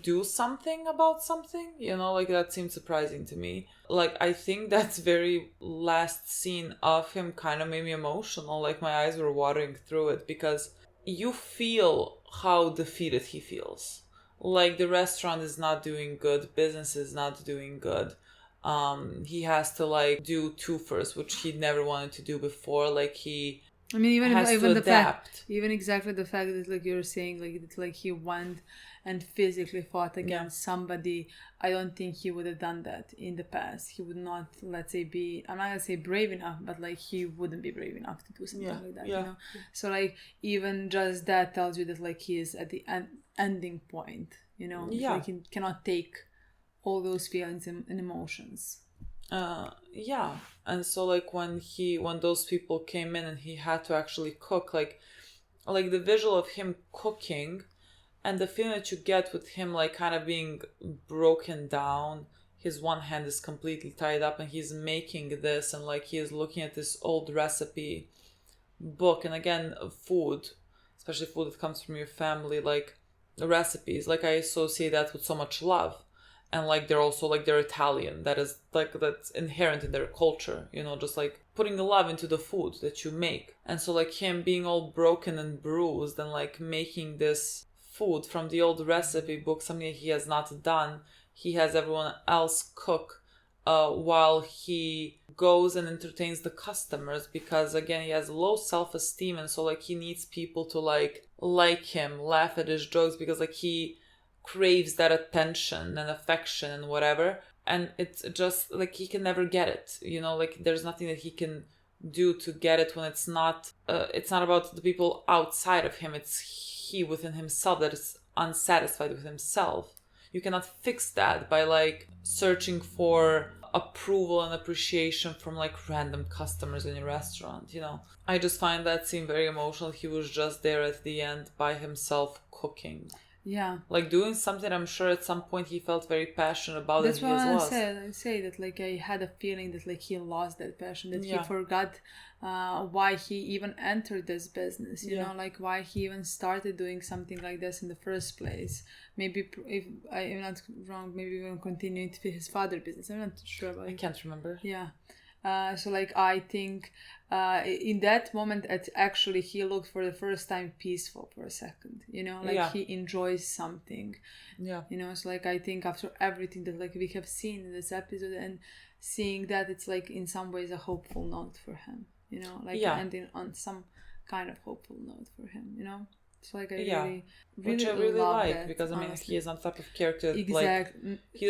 S2: do something about something, you know, like that seemed surprising to me. Like I think that very last scene of him kind of made me emotional, like my eyes were watering through it, because you feel how defeated he feels. Like the restaurant is not doing good, business is not doing good. He has to like do two-first, which he never wanted to do before. Like he even the fact,
S1: even exactly the fact that like you're saying like that, like he went and physically fought against somebody. I don't think he would have done that in the past. He would not, let's say, I'm not gonna say brave enough, but like he wouldn't be brave enough to do something like that, you know. So like even just that tells you that like he is at the ending point, you know. Like he cannot take all those feelings and emotions.
S2: And so like when those people came in and he had to actually cook, like the visual of him cooking and the feeling that you get with him like kind of being broken down, his one hand is completely tied up and he's making this, and like he is looking at this old recipe book, and again food, especially food that comes from your family, like the recipes, like I associate that with so much love. And like they're also like they're Italian, that is like that's inherent in their culture, you know, just like putting the love into the food that you make. And so like him being all broken and bruised and like making this food from the old recipe book, something he has not done, he has everyone else cook while he goes and entertains the customers, because again he has low self-esteem, and so like he needs people to like him, laugh at his jokes, because like he craves that attention and affection and whatever, and it's just like he can never get it, you know, like there's nothing that he can do to get it when it's not about the people outside of him, it's he within himself that is unsatisfied with himself. You cannot fix that by like searching for approval and appreciation from like random customers in your restaurant, you know. I just find that scene very emotional. He was just there at the end by himself cooking.
S1: Yeah.
S2: Like doing something I'm sure at some point he felt very passionate about.
S1: That's
S2: and
S1: what
S2: he
S1: I
S2: has lost.
S1: said. I say that like I had a feeling that like he lost that passion, that he
S2: Yeah.
S1: forgot why he even entered this business, you know, like why he even started doing something like this in the first place. Maybe, if I'm not wrong, maybe even continuing to be his father's business. I'm not sure about it.
S2: I can't remember.
S1: Yeah. So like I think in that moment actually he looked for the first time peaceful for a second, you know, like he enjoys something, you know. So like I think after everything that like we have seen in this episode and seeing that, it's like in some ways a hopeful note for him, you know, like ending on some kind of hopeful note for him, you know. It's like I really
S2: which I really
S1: love
S2: like
S1: that,
S2: because I mean
S1: honestly.
S2: he is that type of character.
S1: Exactly.
S2: Like he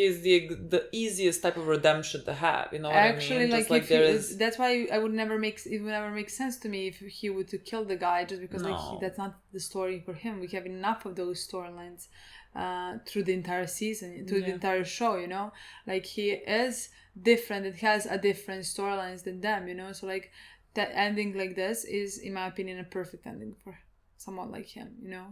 S2: is the easiest type of redemption to have. You know what
S1: Actually,
S2: I mean?
S1: like,
S2: Just like
S1: if
S2: there
S1: he,
S2: is.
S1: that's why it would never make sense to me if he would to kill the guy, just because like that's not the story for him. We have enough of those storylines through the entire season, through the entire show. You know, like he is different. It has a different storylines than them. You know, so like that ending like this is, in my opinion, a perfect ending for someone like him, you know.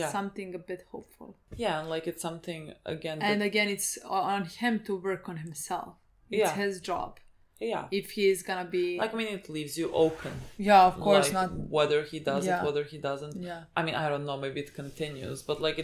S1: Something a bit hopeful.
S2: Yeah, and like it's something again.
S1: And again, it's on him to work on himself. It's his job.
S2: Yeah.
S1: If he is gonna be
S2: like, I mean, it leaves you open.
S1: Yeah, of course,
S2: like,
S1: not
S2: whether he does it, whether he doesn't.
S1: Yeah.
S2: I mean, I don't know. Maybe it continues, but like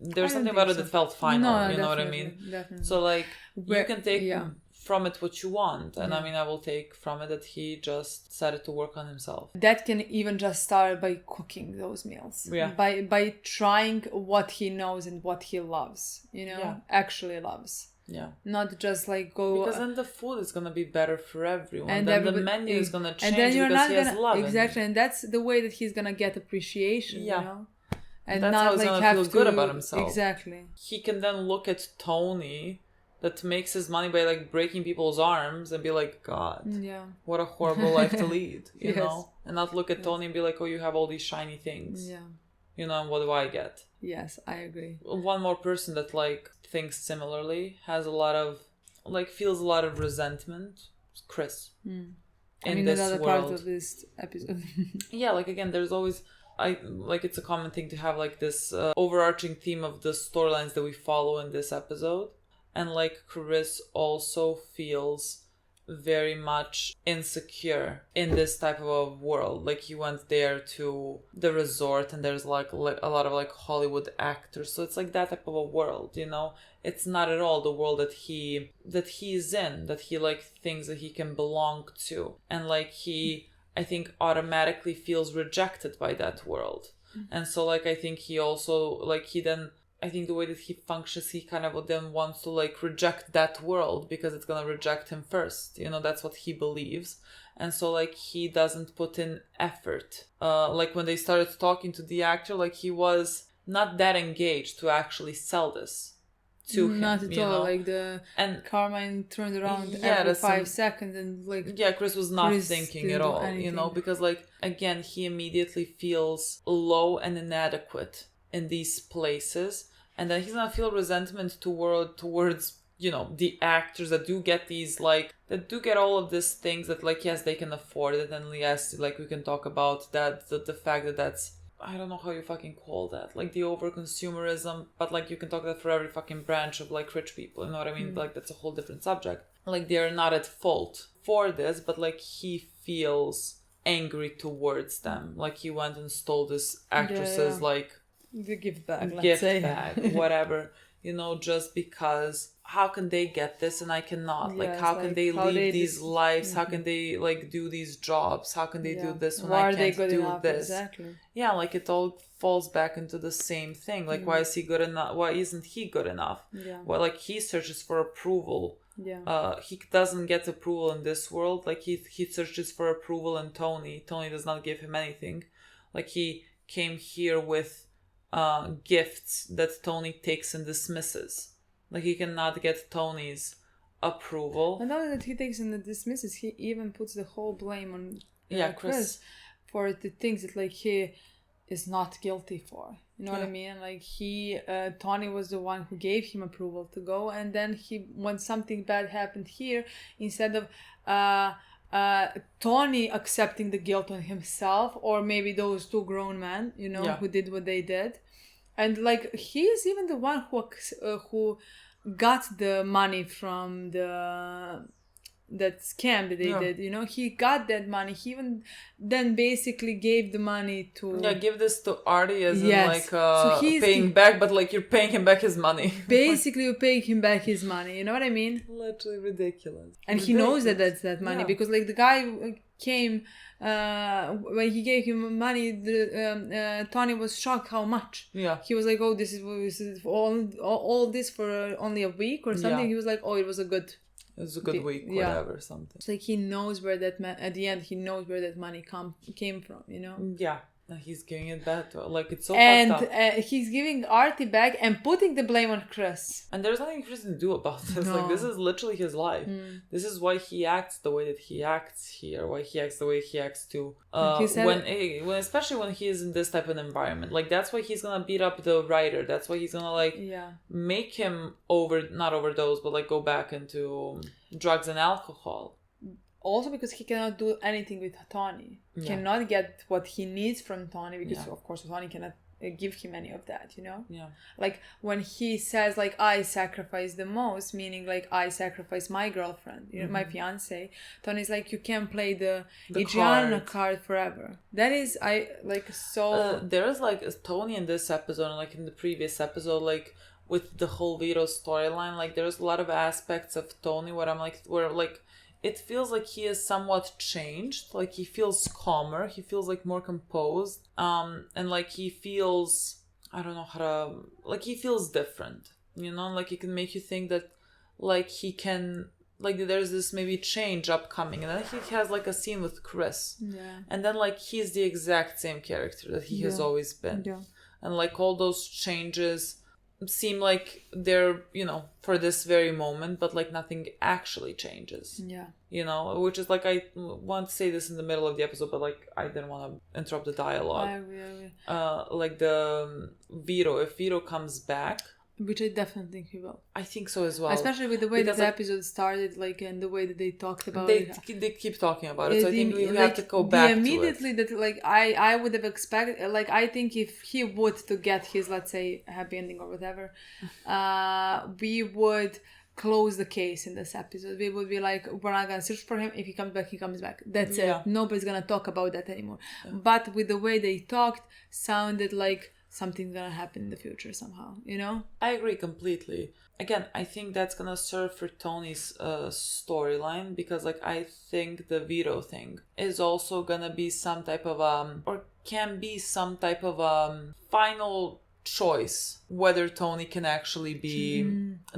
S2: there's something about it that felt final.
S1: No,
S2: you know what I mean?
S1: Definitely.
S2: So like you can take from it what you want, and I mean, I will take from it that he just decided to work on himself.
S1: That can even just start by cooking those meals.
S2: Yeah.
S1: By trying what he knows and what he loves. You know, actually loves.
S2: Yeah.
S1: Not just like go.
S2: Because then the food is gonna be better for everyone. And then the menu is gonna change,
S1: and then you're
S2: because
S1: not
S2: he has love.
S1: Exactly, and that's the way that he's gonna get appreciation.
S2: Yeah.
S1: You know. And
S2: that's
S1: not
S2: how he's
S1: like
S2: gonna
S1: have
S2: feel
S1: to
S2: good about himself.
S1: Exactly.
S2: He can then look at Tony, that makes his money by like breaking people's arms, and be like, God, what a horrible life to lead, you know? And not look at Tony and be like, oh, you have all these shiny things.
S1: Yeah.
S2: You know, and what do I get?
S1: Yes, I agree.
S2: One more person that like thinks similarly, has a lot of like feels a lot of resentment. Chris.
S1: In
S2: this
S1: another
S2: world.
S1: part of this episode.
S2: Yeah, like again, there's always it's a common thing to have like this overarching theme of the storylines that we follow in this episode. And like Chris also feels very much insecure in this type of a world. Like he went there to the resort and there's like a lot of like Hollywood actors. So it's like that type of a world, you know? It's not at all the world that he's in, that he like thinks that he can belong to. And like he, I think, automatically feels rejected by that world. And so like I think he also like I think the way that he functions, he kind of then wants to like reject that world because it's gonna reject him first. You know, that's what he believes. And so like he doesn't put in effort. Like when they started talking to the actor, like he was not that engaged to actually sell this to him.
S1: Not at all.
S2: Know?
S1: Like Carmine turned around every 5 seconds and like...
S2: Yeah, Chris was not thinking at all, you know, because like, again, he immediately feels low and inadequate in these places. And then he's gonna feel resentment towards, you know, the actors that do get these, like, that do get all of these things that, like, yes, they can afford it. And yes, like, we can talk about that, the fact that that's, I don't know how you fucking call that, like, the over-consumerism, but, like, you can talk that for every fucking branch of, like, rich people, you know what I mean? Like, that's a whole different subject. Like, they're not at fault for this, but, like, he feels angry towards them. Like, he went and stole this actress's, like,
S1: the gift bag,
S2: whatever, you know, just because how can they get this and I cannot? Like, how can they lead these lives? How can they, like, do these jobs? How can they do this when I can't do this?
S1: Exactly.
S2: Yeah, like, it all falls back into the same thing. Like, why is he good enough? Why isn't he good enough?
S1: Yeah.
S2: Well, like, he searches for approval.
S1: Yeah.
S2: He doesn't get approval in this world. Like, he searches for approval in Tony. Tony does not give him anything. Like, he came here with gifts that Tony takes and dismisses. Like, he cannot get Tony's approval.
S1: And not that he takes and dismisses, he even puts the whole blame on Chris for the things that, like, he is not guilty for. You know what I mean? Like, Tony was the one who gave him approval to go, and then when something bad happened here, instead of Tony accepting the guilt on himself, or maybe those two grown men, you know, who did what they did, And like he's even the one who got the money from that scam that they did, you know, he got that money. He even then basically gave the money to
S2: give this to Artie as in like
S1: so he's
S2: paying back, but like you're paying him back his money.
S1: Basically you're paying him back his money, you know what I mean?
S2: Literally ridiculous.
S1: And he knows that that's that money because like the guy came when he gave him money, Tony was shocked how much. He was like, oh, this is all this for only a week or something. He was like, oh, it was a good
S2: week, whatever, something.
S1: It's like he knows where that at the end he knows where that money came from, you know.
S2: He's giving it back to like it's so
S1: and
S2: fucked up.
S1: He's giving Artie back and putting the blame on Chris.
S2: And there's nothing Chris can do about this. Like this is literally his life. This is why he acts the way that he acts here. Why he acts the way he acts too. When especially when he is in this type of environment. Like that's why he's gonna beat up the writer. That's why he's gonna like make him not overdose, but like go back into drugs and alcohol.
S1: Also because he cannot do anything with Tony. He cannot get what he needs from Tony because of course Tony cannot give him any of that, you know? Like when he says like I sacrifice the most, meaning like I sacrifice my girlfriend, you know, my fiance, Tony's like you can't play the Adriana card forever. That is
S2: there is like Tony in this episode and like in the previous episode, like with the whole Vito storyline, like there's a lot of aspects of Tony where it feels like he is somewhat changed. Like he feels calmer. He feels like more composed. And like he feels, I don't know how to, like he feels different. You know, like it can make you think that like he can, like there's this maybe change upcoming. And then he has like a scene with Chris. And then like he's the exact same character that he has always been. And like all those changes seem like they're, you know, for this very moment, but like nothing actually changes. You know, which is like, I want to say this in the middle of the episode, but like I didn't want to interrupt the dialogue.
S1: I agree.
S2: Like the Vito, if Vito comes back,
S1: which I definitely think he will.
S2: I think so as well.
S1: Especially with the way this episode started, like, and the way that they talked about it.
S2: They keep talking about it, so I think we have to go back
S1: immediately to it. That, like, I would have expected, like, I think if he would to get his, let's say, happy ending or whatever, we would close the case in this episode. We would be like, we're not gonna search for him. If he comes back, he comes back. That's it. Nobody's gonna talk about that anymore. But with the way they talked, sounded like something's gonna happen in the future somehow, you know?
S2: I agree completely. Again, I think that's gonna serve for Tony's storyline, because like I think the Vito thing is also gonna be some type of or can be some type of final choice whether Tony can actually be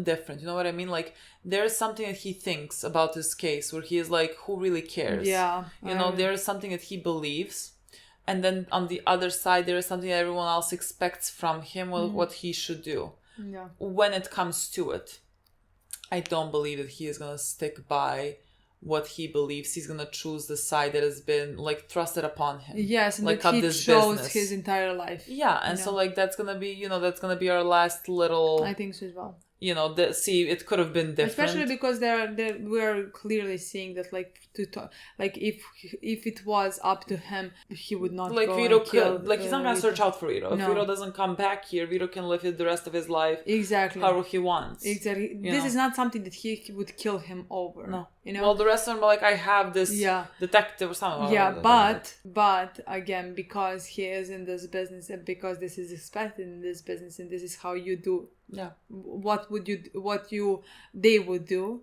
S2: different. You know what I mean? Like there's something that he thinks about this case where he is like, who really cares? You know, there is something that he believes. And then on the other side, there is something that everyone else expects from him, what he should do. When it comes to it, I don't believe that he is going to stick by what he believes. He's going to choose the side that has been like thrusted upon him.
S1: Yes, and
S2: like
S1: that he chose his entire life.
S2: Yeah, and so like that's going to be, you know, that's going to be our last little...
S1: I think so as well.
S2: You know, see, it could have been different.
S1: Especially because we're clearly seeing that, like, to talk, like if it was up to him, he would not
S2: like
S1: go
S2: Vito
S1: and kill,
S2: could, like he's not gonna
S1: Vito.
S2: search out for Vito. If Vito doesn't come back here, Vito can live the rest of his life however he wants.
S1: Exactly. This is not something that he would kill him over.
S2: No.
S1: You know.
S2: Well, the rest of them are like, I have this detective or something.
S1: Yeah, but again, because he is in this business and because this is expected in this business and this is how you do. What they would do.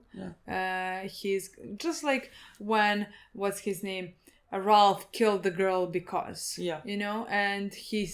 S1: He's just like when what's his name, Ralph killed the girl because you know, and he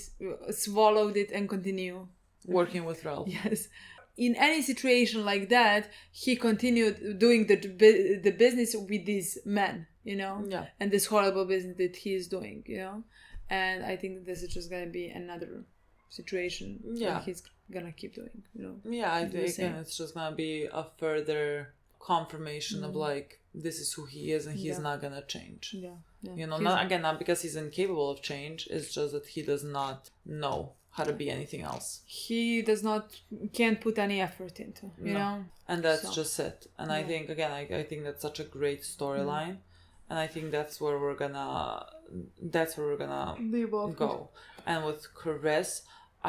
S1: swallowed it and continue
S2: working with Ralph.
S1: Yes. In any situation like that, he continued doing the business with these men, you know, and this horrible business that he is doing, you know, and I think this is just gonna be another situation that he's gonna keep doing, you know.
S2: I think again it's just gonna be a further confirmation of like, this is who he is and he's not gonna change. You know, not because he's incapable of change, it's just that he does not know how to be anything else. He
S1: can't put any effort into, you know.
S2: And that's just it. And I think again, I think that's such a great storyline. And I think that's where we're gonna go. And with Chris,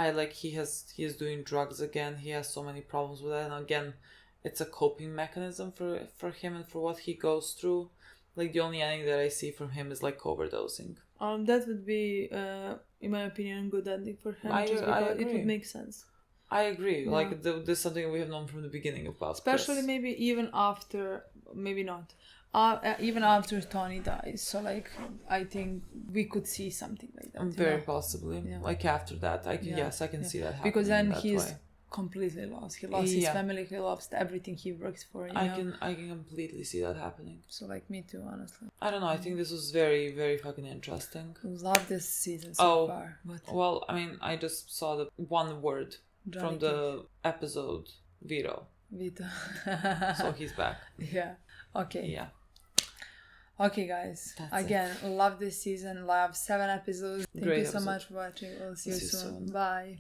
S2: I like he is doing drugs again. He has so many problems with that, and again, it's a coping mechanism for him and for what he goes through. Like the only ending that I see from him is like overdosing.
S1: That would be, in my opinion, a good ending for him.
S2: I
S1: it
S2: agree.
S1: would make sense.
S2: I agree.
S1: Yeah.
S2: Like this is something we have known from the beginning about.
S1: Especially
S2: Chris.
S1: maybe even after, maybe not, even after Tony dies. So like, I think we could see something like that.
S2: Very possibly.
S1: Yeah.
S2: Like after that, I can see that happening.
S1: Because then
S2: that
S1: he's
S2: way.
S1: completely lost. He lost his family. He lost everything he works for.
S2: I can completely see that happening.
S1: So like me too, honestly.
S2: I don't know. I think this was very, very fucking interesting.
S1: Love this season so far. But...
S2: Well, I mean, I just saw the one word from the episode Vito. So he's back.
S1: Yeah. Okay.
S2: Yeah.
S1: Okay, guys. Again, love this season. Love 7 episodes. Thank you so much for watching. We'll see you soon. Bye.